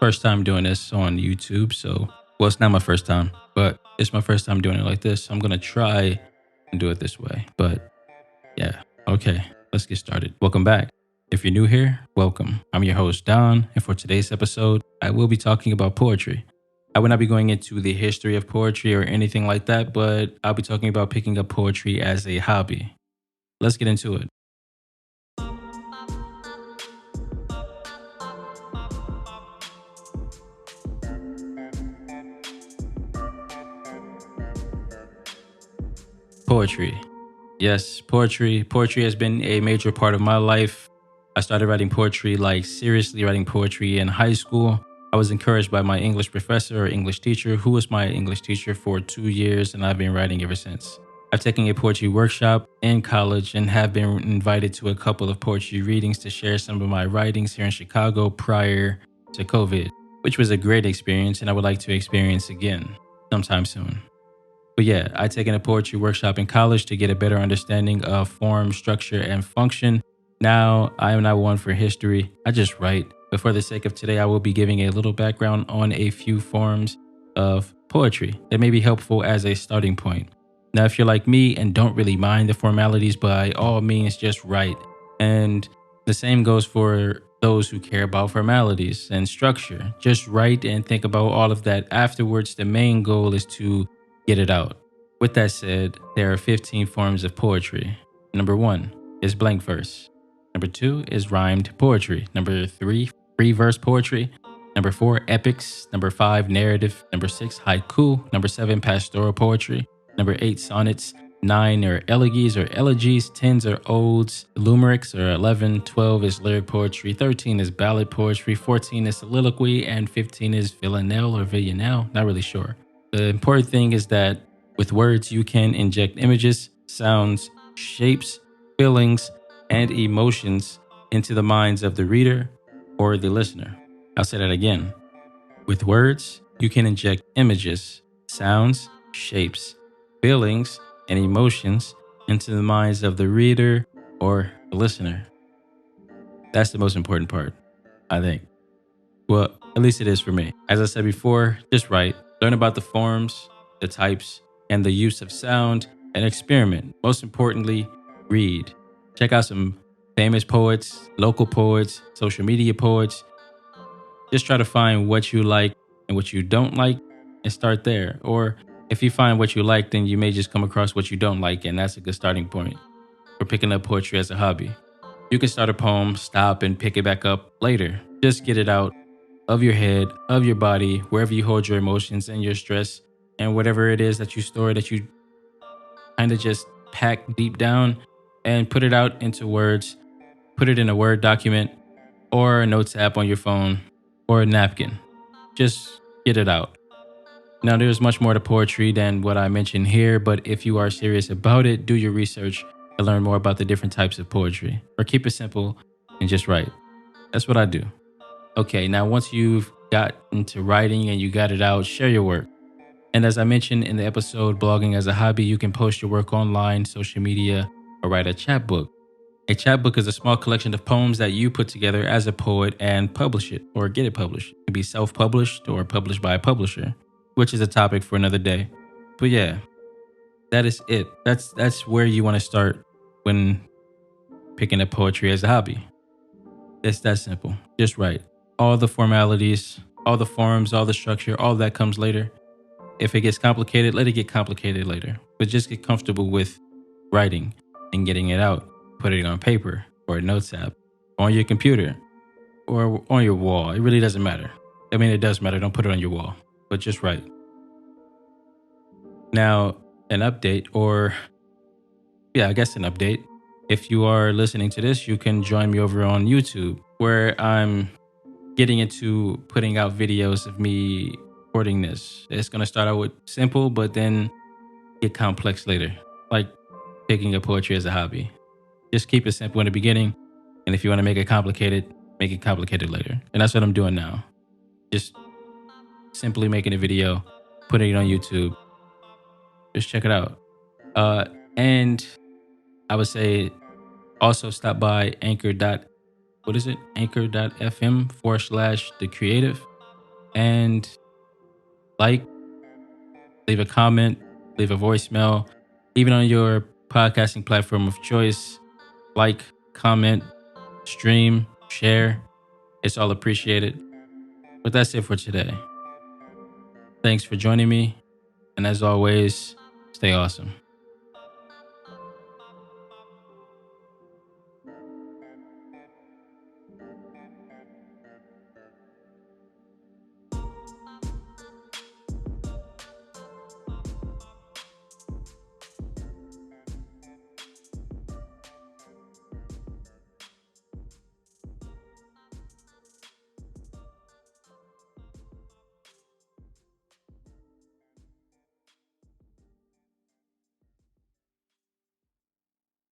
first time doing this on YouTube. So, well, it's not my first time, but it's my first time doing it like this. I'm going to try and do it this way. But yeah, okay, let's get started. Welcome back. If you're new here, welcome. I'm your host, Don, and for today's episode, I will be talking about poetry. I will not be going into the history of poetry or anything like that, but I'll be talking about picking up poetry as a hobby. Let's get into it. Poetry. Yes, poetry. Poetry has been a major part of my life. I started writing poetry, like seriously writing poetry in high school. I was encouraged by my English professor or English teacher, who was my English teacher for 2 years, and I've been writing ever since. I've taken a poetry workshop in college and have been invited to a couple of poetry readings to share some of my writings here in Chicago prior to COVID, which was a great experience and I would like to experience again sometime soon. But yeah, I taken a poetry workshop in college to get a better understanding of form, structure, and function. Now, I am not one for history. I just write. But for the sake of today, I will be giving a little background on a few forms of poetry that may be helpful as a starting point. Now, if you're like me and don't really mind the formalities, by all means, just write. And the same goes for those who care about formalities and structure. Just write and think about all of that afterwards. The main goal is to get it out. With that said, there are 15 forms of poetry. Number 1 is blank verse. Number 2 is rhymed poetry. Number 3, free verse poetry. Number 4, epics. Number 5, narrative. Number 6, haiku. Number 7, pastoral poetry. Number 8, sonnets. 9 are elegies or elegies. 10s are odes. Limericks are 11. 12 is lyric poetry. 13 is ballad poetry. 14 is soliloquy. And 15 is villanelle or villanelle. Not really sure. The important thing is that with words, you can inject images, sounds, shapes, feelings, and emotions into the minds of the reader or the listener. I'll say that again. With words, you can inject images, sounds, shapes, feelings, and emotions into the minds of the reader or the listener. That's the most important part, I think. Well, at least it is for me. As I said before, just write, learn about the forms, the types, and the use of sound, and experiment. Most importantly, read. Check out some famous poets, local poets, social media poets. Just try to find what you like and what you don't like and start there. Or if you find what you like, then you may just come across what you don't like, and that's a good starting point for picking up poetry as a hobby. You can start a poem, stop, and pick it back up later. Just get it out of your head, of your body, wherever you hold your emotions and your stress, and whatever it is that you store, that you kind of just pack deep down, and put it out into words. Put it in a Word document or a notes app on your phone or a napkin. Just get it out. Now, there's much more to poetry than what I mentioned here, but if you are serious about it, do your research and learn more about the different types of poetry. Or keep it simple and just write. That's what I do. Okay, now once you've got into writing and you got it out, share your work. And as I mentioned in the episode, blogging as a hobby, you can post your work online, social media, or write a chapbook. A chapbook is a small collection of poems that you put together as a poet and publish it or get it published. It can be self-published or published by a publisher, which is a topic for another day. But yeah, that is it. That's where you want to start when picking up poetry as a hobby. It's that simple. Just write. All the formalities, all the forms, all the structure, all that comes later. If it gets complicated, let it get complicated later. But just get comfortable with writing and getting it out. Put it on paper or a notes app or on your computer or on your wall. It really doesn't matter. I mean, it does matter. Don't put it on your wall, but just write. Now, an update I guess an update. If you are listening to this, you can join me over on YouTube where I'm getting into putting out videos of me recording this. It's going to start out with simple, but then get complex later, like picking up poetry as a hobby. Just keep it simple in the beginning, and if you want to make it complicated later. And that's what I'm doing now. Just simply making a video, putting it on YouTube. Just check it out. And I would say also stop by anchor.fm /TheCreative. And like, leave a comment, leave a voicemail, even on your podcasting platform of choice. Like, comment, stream, share. It's all appreciated. But that's it for today. Thanks for joining me. And as always, stay awesome.